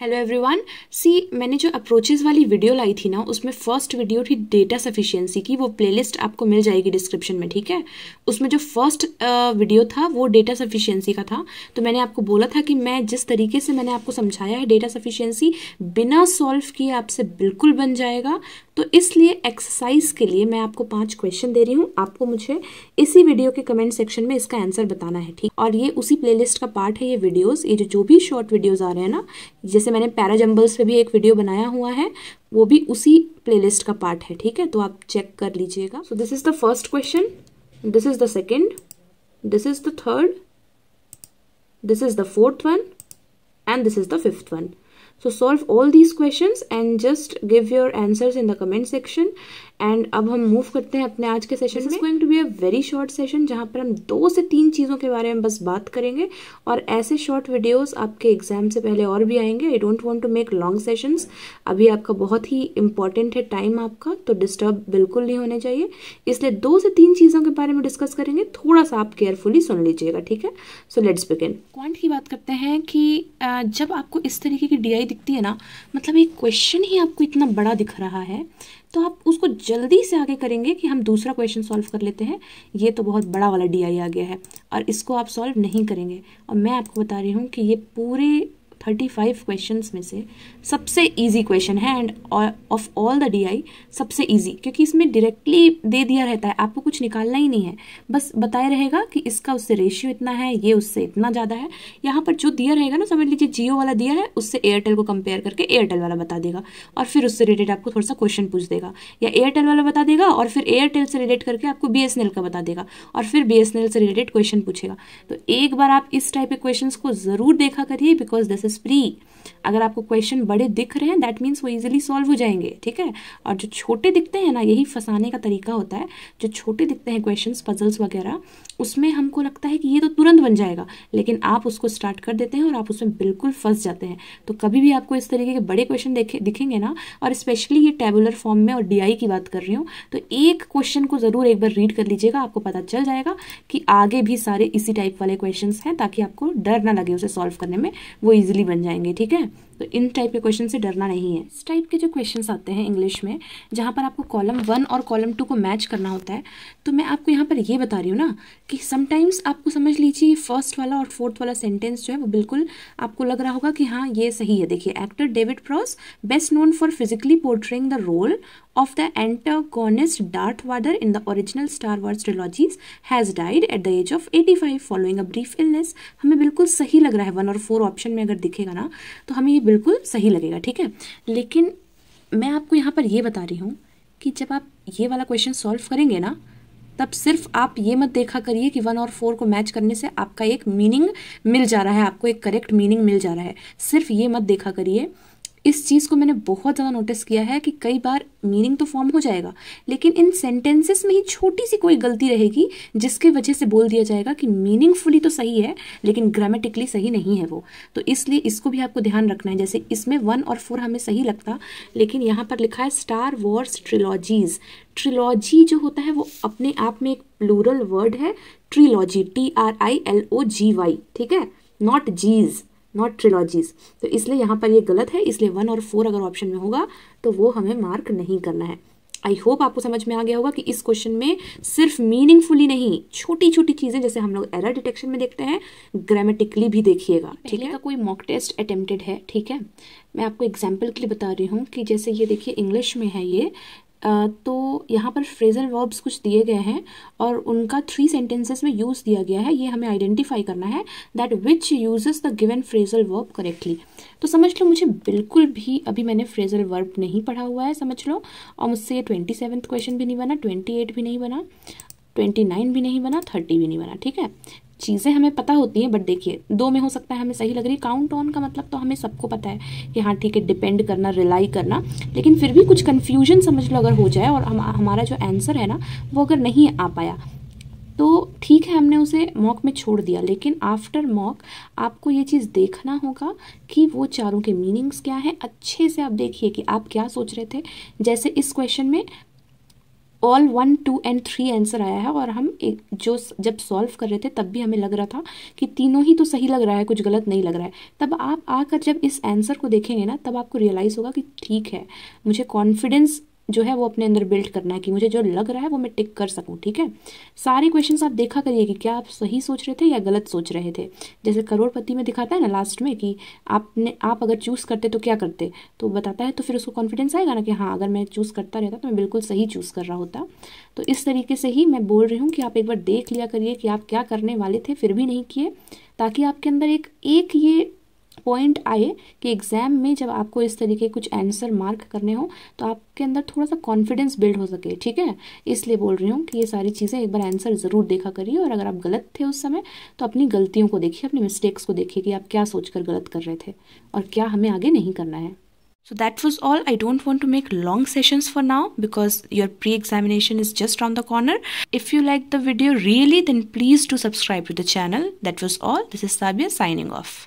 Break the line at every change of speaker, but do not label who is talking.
Hello everyone. मैंने जो approaches वाली वीडियो लाई थी ना, उसमें फर्स्ट वीडियो थी डेटा सफिशिएंसी की। वो प्लेलिस्ट आपको मिल जाएगी डिस्क्रिप्शन में, ठीक है। उसमें जो फर्स्ट वीडियो था वो डेटा सफिशिएंसी का था। तो मैंने आपको बोला था कि मैं जिस तरीके से मैंने आपको समझाया है डेटा सफिशिएंसी बिना सॉल्व किए आपसे बिल्कुल बन जाएगा। तो इसलिए एक्सरसाइज के लिए मैं आपको 5 क्वेश्चन दे रही हूँ। आपको मुझे इसी वीडियो के कमेंट सेक्शन में इसका आंसर बताना है, ठीक। और ये उसी प्लेलिस्ट का पार्ट है। ये वीडियोस, ये जो भी शॉर्ट वीडियोस आ रहे हैं ना, जैसे मैंने पैराजम्बल्स पे भी एक वीडियो बनाया हुआ है, वो भी उसी प्लेलिस्ट का पार्ट है, ठीक है। तो आप चेक कर लीजिएगा। So this is the first question, this is the second, this is the third, this is the fourth one and this is the fifth one. So solve all these questions and just give your answers in the comment section. And अब हम move करते हैं अपने आज के session में। This is going to be a very short session जहाँ पर हम 2 से 3 चीज़ों के बारे में बस बात करेंगे। और ऐसे शॉर्ट वीडियोस आपके एग्जाम से पहले और भी आएंगे। I don't want to make long sessions. अभी आपका बहुत ही इंपॉर्टेंट है टाइम आपका, तो डिस्टर्ब बिल्कुल नहीं होने चाहिए। इसलिए 2 से 3 चीज़ों के बारे में डिस्कस करेंगे। थोड़ा सा आप केयरफुली सुन लीजिएगा, ठीक है। So let's begin. क्वांट की बात करते हैं कि जब आपको इस तरीके की DI दिखती है ना, मतलब एक क्वेश्चन ही आपको इतना बड़ा दिख रहा है, तो आप उसको जल्दी से आगे करेंगे कि हम दूसरा क्वेश्चन सॉल्व कर लेते हैं। ये तो बहुत बड़ा वाला DI आ गया है और इसको आप सॉल्व नहीं करेंगे। और मैं आपको बता रही हूँ कि ये पूरे 35 क्वेश्चंस में से सबसे इजी क्वेश्चन है end of all the DI सबसे इजी, क्योंकि इसमें डायरेक्टली दे दिया रहता है, आपको कुछ निकालना ही नहीं है। बस बताया रहेगा कि इसका उससे रेशियो इतना है, ये उससे इतना ज़्यादा है। यहाँ पर जो दिया रहेगा ना, समझ लीजिए जियो वाला दिया है, उससे एयरटेल को कंपेयर करके एयरटेल वाला बता देगा और फिर उससे रिलेटेड आपको थोड़ा सा क्वेश्चन पूछ देगा, या एयरटेल वाला बता देगा और फिर एयरटेल से रिलेट करके आपको BSNL का बता देगा और फिर BSNL से रिलेटेड क्वेश्चन पूछेगा। तो एक बार आप इस टाइप के क्वेश्चन को जरूर देखा करिए, बिकॉज दिस इज फ्री। अगर आपको क्वेश्चन बड़े दिख रहे हैं दैट मीन्स वो इजीली सॉल्व हो जाएंगे, ठीक है। और जो छोटे दिखते हैं ना, यही फंसाने का तरीका होता है। जो छोटे दिखते हैं क्वेश्चंस, पजल्स वगैरह, उसमें हमको लगता है कि ये तो तुरंत बन जाएगा, लेकिन आप उसको स्टार्ट कर देते हैं और आप उसमें बिल्कुल फंस जाते हैं। तो कभी भी आपको इस तरीके के बड़े क्वेश्चन दिखेंगे ना, और स्पेशली ये टेबुलर फॉर्म में और DI की बात कर रही हूँ, तो एक क्वेश्चन को जरूर एक बार रीड कर लीजिएगा। आपको पता चल जाएगा कि आगे भी सारे इसी टाइप वाले क्वेश्चन हैं, ताकि आपको डर ना लगे उसे सॉल्व करने में, वो इजिली बन जाएंगे, ठीक है। तो इन टाइप के क्वेश्चन से डरना नहीं है। इस टाइप के जो क्वेश्चंस आते हैं इंग्लिश में, जहाँ पर आपको कॉलम 1 और कॉलम 2 को मैच करना होता है, तो मैं आपको यहाँ पर ये बता रही हूँ ना कि समटाइम्स आपको समझ लीजिए फर्स्ट वाला और फोर्थ वाला सेंटेंस जो है वो बिल्कुल आपको लग रहा होगा कि हाँ ये सही है। देखिए, actor David Prowse, best known for physically portraying the role of the antagonist Darth Vader in the original Star Wars trilogies has died at the age of 85 following a brief illness। हमें बिल्कुल सही लग रहा है। 1 और 4 option में अगर दिखेगा ना, तो हमें ये बिल्कुल सही लगेगा, ठीक है। लेकिन मैं आपको यहाँ पर ये बता रही हूँ कि जब आप ये वाला क्वेश्चन सॉल्व करेंगे ना, तब सिर्फ आप ये मत देखा करिए कि 1 और 4 को मैच करने से आपका एक मीनिंग मिल जा रहा है, आपको एक करेक्ट मीनिंग मिल जा रहा है। सिर्फ ये मत देखा करिए। इस चीज़ को मैंने बहुत ज़्यादा नोटिस किया है कि कई बार मीनिंग तो फॉर्म हो जाएगा, लेकिन इन सेंटेंसेस में ही छोटी सी कोई गलती रहेगी जिसकी वजह से बोल दिया जाएगा कि मीनिंगफुली तो सही है लेकिन ग्रामेटिकली सही नहीं है वो। तो इसलिए इसको भी आपको ध्यान रखना है। जैसे इसमें 1 और 4 हमें सही लगता, लेकिन यहाँ पर लिखा है स्टार वॉर्स ट्रिलॉजीज। ट्रिलॉजी जो होता है वो अपने आप में एक प्लूरल वर्ड है, ट्रिलॉजी, TRILOGY, ठीक है, नॉट जीज, नॉट ट्रिलॉजीज। तो इसलिए यहाँ पर ये गलत है। इसलिए 1 और 4 अगर ऑप्शन में होगा तो वो हमें मार्क नहीं करना है। आई होप आपको समझ में आ गया होगा कि इस क्वेश्चन में सिर्फ मीनिंगफुली नहीं, छोटी छोटी चीजें जैसे हम लोग एरर डिटेक्शन में देखते हैं, ग्रामेटिकली भी देखिएगा, ठीक है। का कोई मॉक टेस्ट अटेम्प्टेड है, ठीक है। मैं आपको एग्जाम्पल के लिए बता रही हूँ कि जैसे ये देखिए इंग्लिश में है ये, तो यहाँ पर फ्रेजल वर्ब्स कुछ दिए गए हैं और उनका 3 सेंटेंसेस में यूज़ दिया गया है। ये हमें आइडेंटिफाई करना है that which uses the given phrasal verb correctly. तो समझ लो मुझे बिल्कुल भी अभी मैंने फ्रेजल वर्ब नहीं पढ़ा हुआ है, समझ लो, और मुझसे ये 27th क्वेश्चन भी नहीं बना, 28 भी नहीं बना, 29 भी नहीं बना, 30 भी नहीं बना, ठीक है। चीज़ें हमें पता होती हैं, बट देखिए 2 में हो सकता है हमें सही लग रही है। काउंट ऑन का मतलब तो हमें सबको पता है कि हाँ ठीक है, डिपेंड करना, रिलाई करना, लेकिन फिर भी कुछ कन्फ्यूजन समझ लो अगर हो जाए और हमारा जो आंसर है ना वो अगर नहीं आ पाया, तो ठीक है, हमने उसे मॉक में छोड़ दिया। लेकिन आफ्टर मॉक आपको ये चीज़ देखना होगा कि वो चारों के मीनिंग्स क्या हैं। अच्छे से आप देखिए कि आप क्या सोच रहे थे। जैसे इस क्वेश्चन में ऑल 1, 2 एंड 3 आंसर आया है, और हम जो जब सॉल्व कर रहे थे तब भी हमें लग रहा था कि तीनों ही तो सही लग रहा है, कुछ गलत नहीं लग रहा है। तब आप आकर जब इस आंसर को देखेंगे ना, तब आपको रियलाइज़ होगा कि ठीक है, मुझे कॉन्फिडेंस जो है वो अपने अंदर बिल्ड करना है कि मुझे जो लग रहा है वो मैं टिक कर सकूं। ठीक है, सारे क्वेश्चंस आप देखा करिए कि क्या आप सही सोच रहे थे या गलत सोच रहे थे। जैसे करोड़पति में दिखाता है ना लास्ट में कि आप अगर चूज़ करते तो क्या करते, तो बताता है, तो फिर उसको कॉन्फिडेंस आएगा ना कि हाँ, अगर मैं चूज़ करता रहता तो मैं बिल्कुल सही चूज़ कर रहा होता। तो इस तरीके से ही मैं बोल रही हूँ कि आप एक बार देख लिया करिए कि आप क्या करने वाले थे फिर भी नहीं किए, ताकि आपके अंदर एक ये पॉइंट आए कि एग्ज़ाम में जब आपको इस तरीके कुछ आंसर मार्क करने हो तो आपके अंदर थोड़ा सा कॉन्फिडेंस बिल्ड हो सके। ठीक है, इसलिए बोल रही हूँ कि ये सारी चीज़ें एक बार आंसर ज़रूर देखा करिए, और अगर आप गलत थे उस समय तो अपनी गलतियों को देखिए, अपनी मिस्टेक्स को देखिए कि आप क्या सोचकर गलत कर रहे थे और क्या हमें आगे नहीं करना है। So that was all. I don't want to make long sessions for now because your pre-examination is just around the corner. If you liked the video really, then please do subscribe to the channel. That was all. This is Sabia signing off.